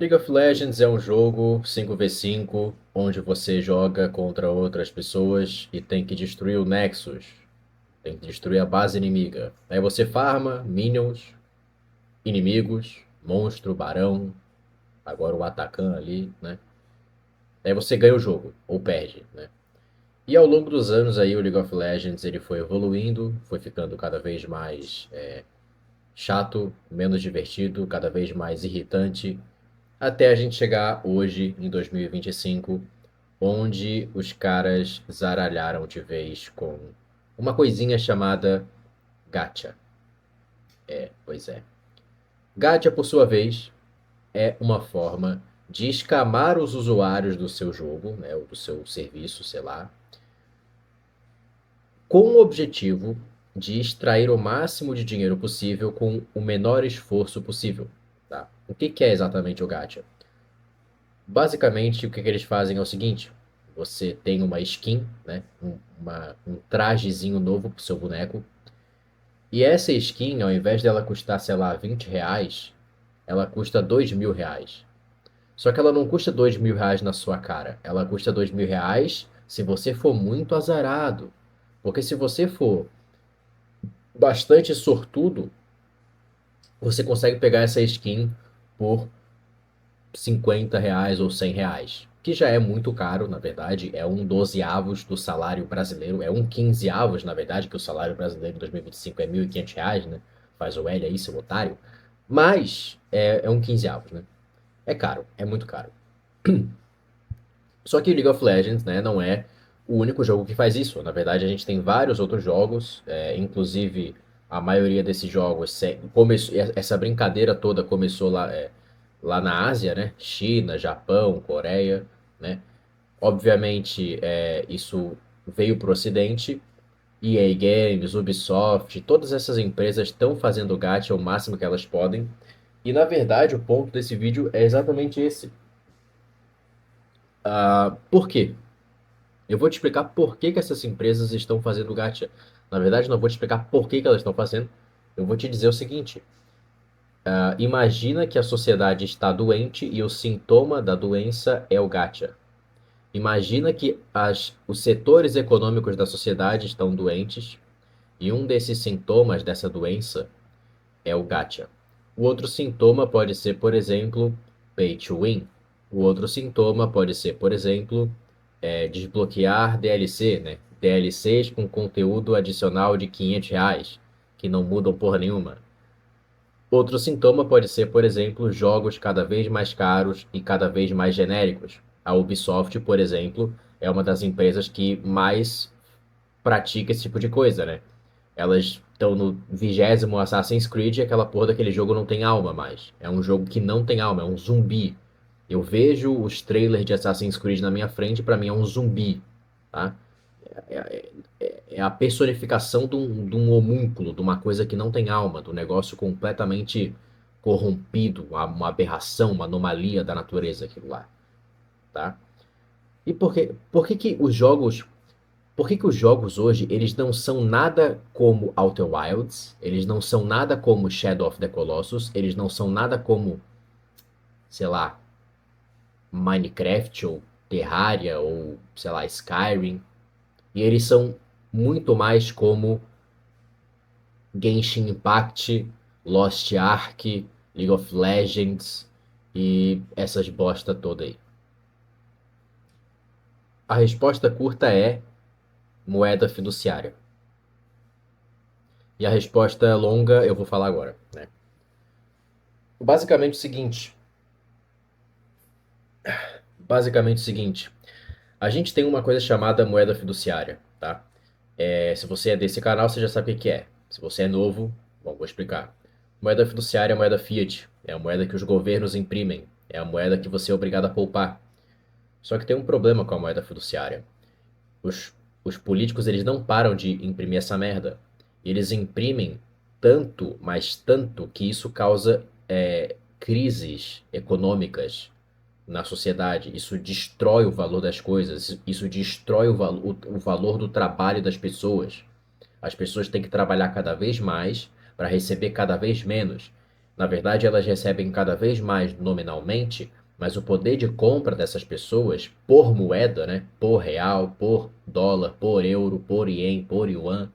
League of Legends é um jogo 5v5 onde você joga contra outras pessoas e tem que destruir o Nexus, tem que destruir a base inimiga. Aí você farma minions, inimigos, monstro, barão, agora o Atacan ali, né? Aí você ganha o jogo, ou perde, né? E ao longo dos anos aí o League of Legends ele foi evoluindo, foi ficando cada vez mais chato, menos divertido, cada vez mais irritante, até a gente chegar hoje, em 2025, onde os caras zaralharam de vez com uma coisinha chamada gacha. Pois é. Gacha, por sua vez, é uma forma de escamar os usuários do seu jogo, né, ou do seu serviço, sei lá, com o objetivo de extrair o máximo de dinheiro possível com o menor esforço possível. Tá? O que é exatamente o gacha? Basicamente, o que eles fazem é o seguinte: você tem uma skin, né, um trajezinho novo pro seu boneco, e essa skin, ao invés dela custar, sei lá, R$ 20, ela custa R$ 2.000. Só que ela não custa R$ 2.000 na sua cara, ela custa R$ 2.000 se você for muito azarado. Porque se você for bastante sortudo, você consegue pegar essa skin por R$ 50 ou R$ 100, que já é muito caro, na verdade, é um dozeavos do salário brasileiro, é um quinzeavos, na verdade, que o salário brasileiro em 2025 é R$ 1.500, né? Faz o L aí, seu otário. Mas é um quinzeavos, né? É caro, é muito caro. Só que o League of Legends, né, não é o único jogo que faz isso. Na verdade, a gente tem vários outros jogos, inclusive a maioria desses jogos começou, essa brincadeira toda começou lá na Ásia, né? China, Japão, Coreia, né? Obviamente, isso veio para o Ocidente. EA Games, Ubisoft, todas essas empresas estão fazendo gacha ao máximo que elas podem. E na verdade, o ponto desse vídeo é exatamente esse. Por quê? Eu vou te explicar por que que essas empresas estão fazendo gacha. Na verdade, não vou te explicar por que que elas estão fazendo. Eu vou te dizer o seguinte: imagina que a sociedade está doente e o sintoma da doença é o gacha. Imagina que os setores econômicos da sociedade estão doentes e um desses sintomas dessa doença é o gacha. O outro sintoma pode ser, por exemplo, pay to win. O outro sintoma pode ser, por exemplo, desbloquear DLC, né? DLCs com conteúdo adicional de R$ 500, que não mudam porra nenhuma. Outro sintoma pode ser, por exemplo, jogos cada vez mais caros e cada vez mais genéricos. A Ubisoft, por exemplo, é uma das empresas que mais pratica esse tipo de coisa, né? Elas estão no 20º Assassin's Creed e aquela porra daquele jogo não tem alma mais. É um jogo que não tem alma, é um zumbi. Eu vejo os trailers de Assassin's Creed na minha frente, pra mim é um zumbi, tá? É a personificação de um homúnculo, de uma coisa que não tem alma, do negócio completamente corrompido, uma aberração, uma anomalia da natureza, aquilo lá, tá? E por que que os jogos hoje, eles não são nada como Outer Wilds, eles não são nada como Shadow of the Colossus, eles não são nada como, sei lá, Minecraft ou Terraria ou, sei lá, Skyrim, e eles são muito mais como Genshin Impact, Lost Ark, League of Legends e essas bosta toda aí. A resposta curta é moeda fiduciária. E a resposta longa eu vou falar agora, né? Basicamente o seguinte, a gente tem uma coisa chamada moeda fiduciária, tá? Se você é desse canal, você já sabe o que é. Se você é novo, bom, vou explicar. Moeda fiduciária é a moeda fiat, é a moeda que os governos imprimem, é a moeda que você é obrigado a poupar. Só que tem um problema com a moeda fiduciária. Os, os políticos, eles não param de imprimir essa merda. Eles imprimem tanto, mas tanto, que isso causa crises econômicas na sociedade. Isso destrói o valor das coisas, isso destrói o valor do trabalho das pessoas. As pessoas têm que trabalhar cada vez mais para receber cada vez menos. Na verdade, elas recebem cada vez mais nominalmente, mas o poder de compra dessas pessoas por moeda, né, por real, por dólar, por euro, por ien, por yuan,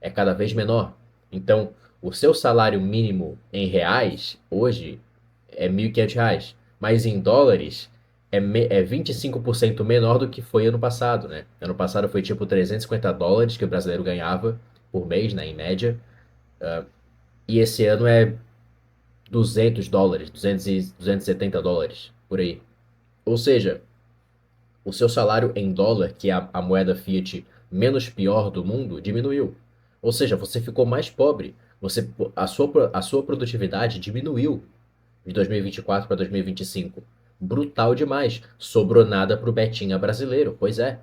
é cada vez menor. Então, o seu salário mínimo em reais hoje é R$ 1.500, mas em dólares é 25% menor do que foi ano passado, né? Ano passado foi tipo US$ 350 que o brasileiro ganhava por mês, né, em média, e esse ano é US$ 200, 270 por aí. Ou seja, o seu salário em dólar, que é a moeda fiat menos pior do mundo, diminuiu. Ou seja, você ficou mais pobre. A sua produtividade diminuiu de 2024 para 2025. Brutal demais. Sobrou nada para o Betinha brasileiro. Pois é.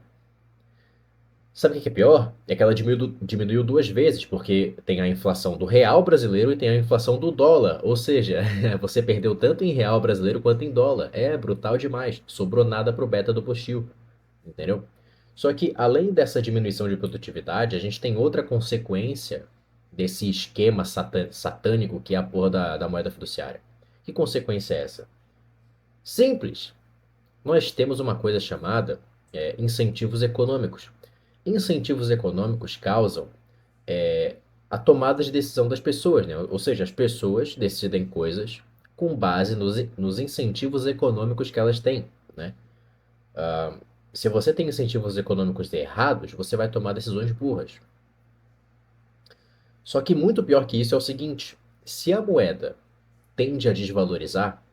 Sabe o que é pior? É que ela diminuiu duas vezes, porque tem a inflação do real brasileiro e tem a inflação do dólar. Ou seja, você perdeu tanto em real brasileiro quanto em dólar. É brutal demais. Sobrou nada pro beta do postil. Entendeu? Só que além dessa diminuição de produtividade, a gente tem outra consequência desse esquema satânico que é a porra da moeda fiduciária. Que consequência é essa? Simples. Nós temos uma coisa chamada incentivos econômicos. Incentivos econômicos causam a tomada de decisão das pessoas, né? Ou seja, as pessoas decidem coisas com base nos incentivos econômicos que elas têm, né? Se você tem incentivos econômicos errados, você vai tomar decisões burras. Só que muito pior que isso é o seguinte: se a moeda tende a desvalorizar,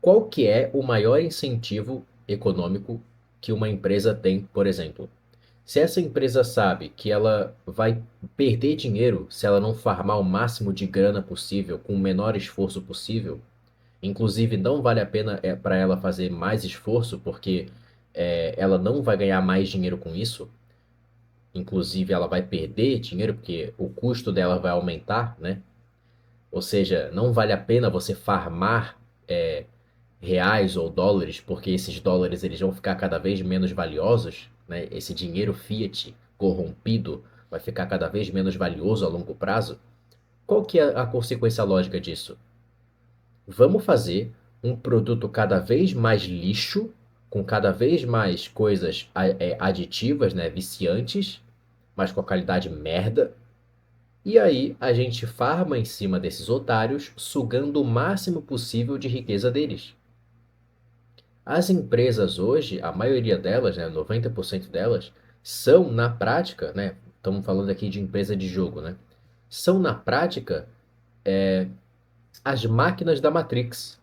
qual que é o maior incentivo econômico que uma empresa tem, por exemplo? Se essa empresa sabe que ela vai perder dinheiro se ela não farmar o máximo de grana possível com o menor esforço possível, inclusive não vale a pena para ela fazer mais esforço porque ela não vai ganhar mais dinheiro com isso. Inclusive, ela vai perder dinheiro porque o custo dela vai aumentar, né? Ou seja, não vale a pena você farmar reais ou dólares, porque esses dólares eles vão ficar cada vez menos valiosos, né? Esse dinheiro fiat corrompido vai ficar cada vez menos valioso a longo prazo. Qual que é a consequência lógica disso? Vamos fazer um produto cada vez mais lixo, com cada vez mais coisas aditivas, né? Viciantes, mas com a qualidade merda. E aí a gente farma em cima desses otários, sugando o máximo possível de riqueza deles. As empresas hoje, a maioria delas, né, 90% delas, são na prática, né, estamos falando aqui de empresa de jogo, né, são na prática as máquinas da Matrix.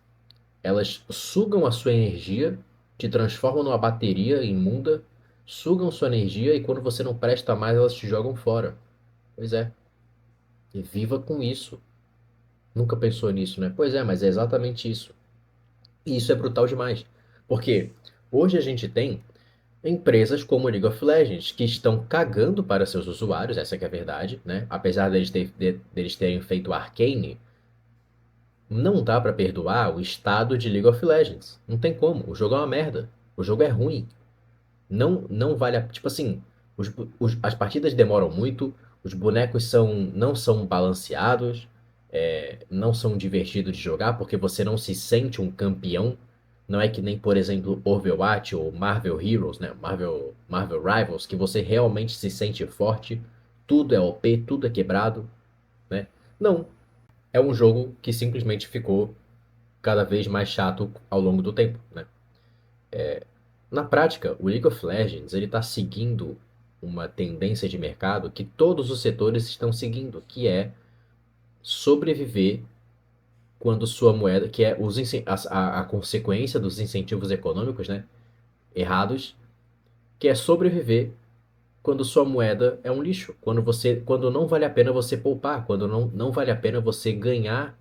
Elas sugam a sua energia, te transformam numa bateria imunda, sugam sua energia e quando você não presta mais, elas te jogam fora. Pois é, e viva com isso. Nunca pensou nisso, né? Pois é, mas é exatamente isso. E isso é brutal demais. Porque hoje a gente tem empresas como League of Legends que estão cagando para seus usuários, essa que é a verdade, né? Apesar deles terem feito Arcane, não dá pra perdoar o estado de League of Legends. Não tem como. O jogo é uma merda. O jogo é ruim. Não vale a... Tipo assim, as partidas demoram muito, os bonecos não são balanceados, não são divertidos de jogar porque você não se sente um campeão. Não é que nem, por exemplo, Overwatch ou Marvel Heroes, né? Marvel Rivals, que você realmente se sente forte, tudo é OP, tudo é quebrado, né? Não, é um jogo que simplesmente ficou cada vez mais chato ao longo do tempo, né? Na prática, o League of Legends ele está seguindo uma tendência de mercado que todos os setores estão seguindo, que é sobreviver quando sua moeda, que é a consequência dos incentivos econômicos, né, errados, que é sobreviver quando sua moeda é um lixo, quando não vale a pena você poupar, quando não vale a pena você ganhar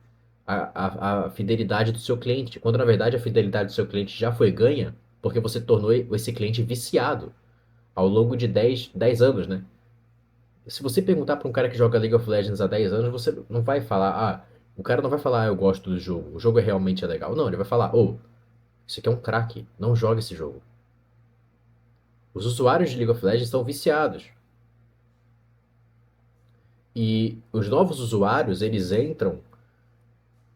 a fidelidade do seu cliente, quando na verdade a fidelidade do seu cliente já foi ganha porque você tornou esse cliente viciado ao longo de 10 anos, né? Se você perguntar para um cara que joga League of Legends há 10 anos, você não vai falar, o cara não vai falar, eu gosto do jogo, o jogo realmente é legal. Não, ele vai falar, isso aqui é um craque, não joga esse jogo. Os usuários de League of Legends estão viciados. E os novos usuários, eles entram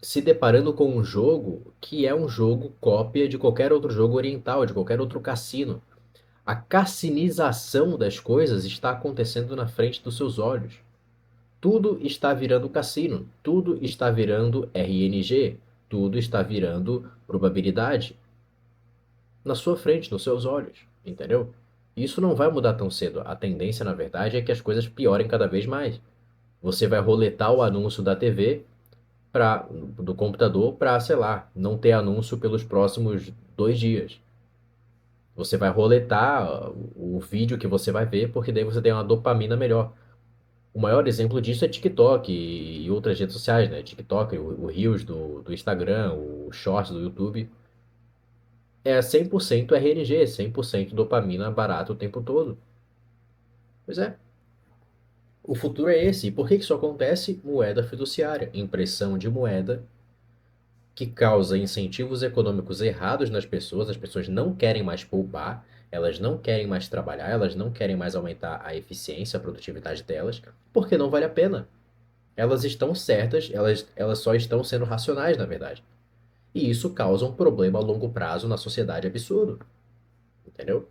se deparando com um jogo que é um jogo cópia de qualquer outro jogo oriental, de qualquer outro cassino. A cassinização das coisas está acontecendo na frente dos seus olhos. Tudo está virando cassino, tudo está virando RNG, tudo está virando probabilidade na sua frente, nos seus olhos, entendeu? Isso não vai mudar tão cedo. A tendência, na verdade, é que as coisas piorem cada vez mais. Você vai roletar o anúncio da TV do computador para, sei lá, não ter anúncio pelos próximos 2 dias. Você vai roletar o vídeo que você vai ver, porque daí você tem uma dopamina melhor. O maior exemplo disso é TikTok e outras redes sociais, né? TikTok, o Reels do Instagram, o Shorts do YouTube. É 100% RNG, 100% dopamina barata o tempo todo. Pois é, o futuro é esse. E por que que isso acontece? Moeda fiduciária, impressão de moeda que causa incentivos econômicos errados nas pessoas. As pessoas não querem mais poupar, elas não querem mais trabalhar, elas não querem mais aumentar a eficiência, a produtividade delas, porque não vale a pena. Elas estão certas, elas só estão sendo racionais, na verdade. E isso causa um problema a longo prazo na sociedade absurdo, entendeu?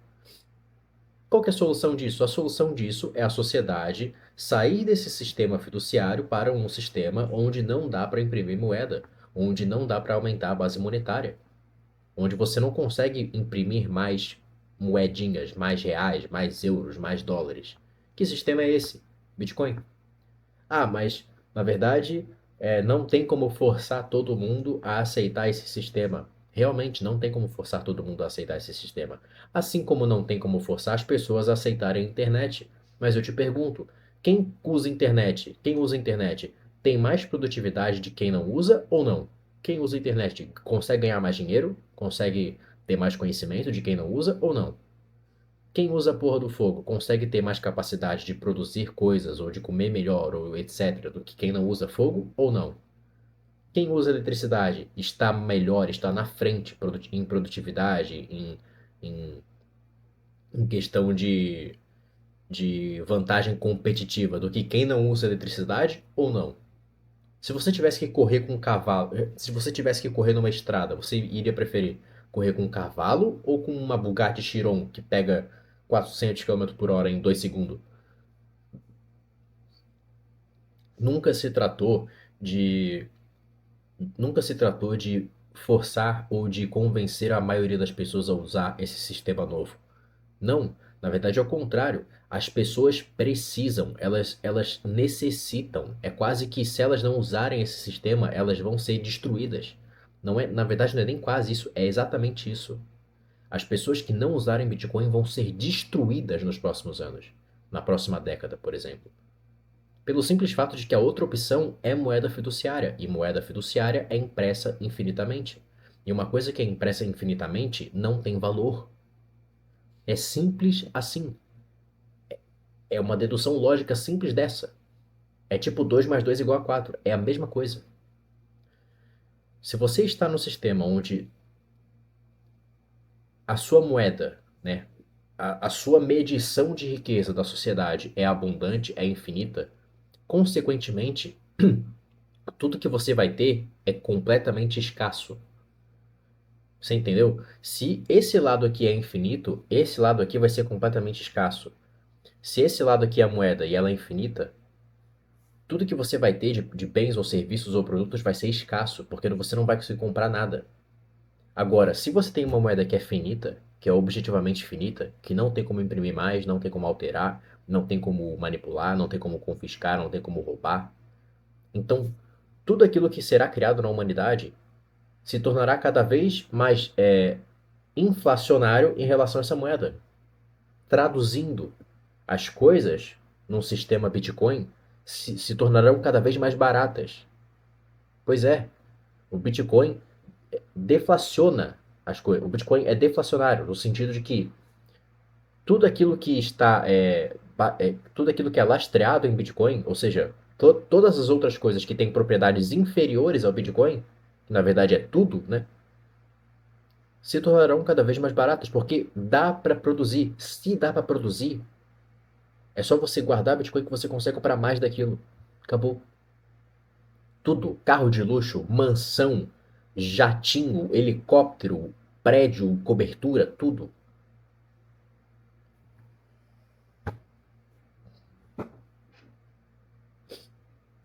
Qual que é a solução disso? A solução disso é a sociedade sair desse sistema fiduciário para um sistema onde não dá para imprimir moeda, onde não dá para aumentar a base monetária, onde você não consegue imprimir mais moedinhas, mais reais, mais euros, mais dólares. Que sistema é esse? Bitcoin. Ah, mas na verdade não tem como forçar todo mundo a aceitar esse sistema. Realmente não tem como forçar todo mundo a aceitar esse sistema. Assim como não tem como forçar as pessoas a aceitarem a internet. Mas eu te pergunto, quem usa internet? Quem usa internet tem mais produtividade de quem não usa ou não? Quem usa internet consegue ganhar mais dinheiro? Consegue ter mais conhecimento de quem não usa ou não? Quem usa a porra do fogo consegue ter mais capacidade de produzir coisas ou de comer melhor ou etc. do que quem não usa fogo ou não? Quem usa eletricidade está melhor, está na frente em produtividade, em, em questão de vantagem competitiva do que quem não usa eletricidade ou não? Se você tivesse que correr com um cavalo, se você tivesse que correr numa estrada, você iria preferir correr com um cavalo ou com uma Bugatti Chiron que pega 400 km por hora em 2 segundos? Nunca se tratou de, nunca se tratou de forçar ou de convencer a maioria das pessoas a usar esse sistema novo. Não, na verdade é o contrário. As pessoas precisam, elas necessitam. É quase que se elas não usarem esse sistema, elas vão ser destruídas. Não é, na verdade não é nem quase isso, é exatamente isso. As pessoas que não usarem Bitcoin vão ser destruídas nos próximos anos, na próxima década, por exemplo. Pelo simples fato de que a outra opção é moeda fiduciária, e moeda fiduciária é impressa infinitamente. E uma coisa que é impressa infinitamente não tem valor. É simples assim. É uma dedução lógica simples dessa. É tipo 2 mais 2 igual a 4. É a mesma coisa. Se você está no sistema onde a sua moeda, né, a sua medição de riqueza da sociedade é abundante, é infinita, consequentemente, tudo que você vai ter é completamente escasso. Você entendeu? Se esse lado aqui é infinito, esse lado aqui vai ser completamente escasso. Se esse lado aqui é a moeda e ela é infinita, tudo que você vai ter de bens ou serviços ou produtos vai ser escasso, porque você não vai conseguir comprar nada. Agora, se você tem uma moeda que é finita, que é objetivamente finita, que não tem como imprimir mais, não tem como alterar, não tem como manipular, não tem como confiscar, não tem como roubar, então tudo aquilo que será criado na humanidade se tornará cada vez mais inflacionário em relação a essa moeda. Traduzindo, as coisas num sistema Bitcoin se tornarão cada vez mais baratas. Pois é, o Bitcoin deflaciona as coisas. O Bitcoin é deflacionário, no sentido de que tudo aquilo que tudo aquilo que é lastreado em Bitcoin, ou seja, todas as outras coisas que têm propriedades inferiores ao Bitcoin, que na verdade é tudo, né? Se tornarão cada vez mais baratas, porque dá para produzir. Se dá para produzir, é só você guardar Bitcoin que você consegue comprar mais daquilo. Acabou. Tudo. Carro de luxo, mansão, jatinho, helicóptero, prédio, cobertura, tudo.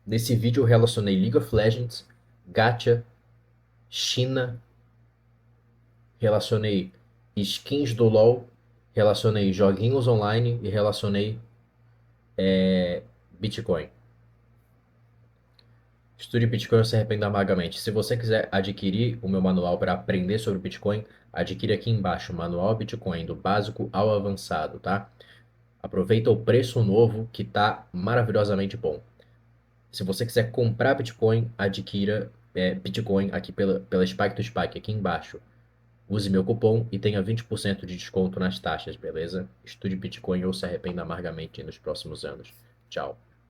Nesse vídeo eu relacionei League of Legends, Gacha, China, relacionei skins do LoL, relacionei joguinhos online e relacionei Bitcoin. Estude Bitcoin ou se arrependa amargamente. Se você quiser adquirir o meu manual para aprender sobre Bitcoin, adquire aqui embaixo, Manual Bitcoin, do básico ao avançado, tá? Aproveita o preço novo que tá maravilhosamente bom. Se você quiser comprar Bitcoin, adquira Bitcoin aqui pela Spike to Spike, aqui embaixo. Use meu cupom e tenha 20% de desconto nas taxas, beleza? Estude Bitcoin ou se arrependa amargamente nos próximos anos. Tchau.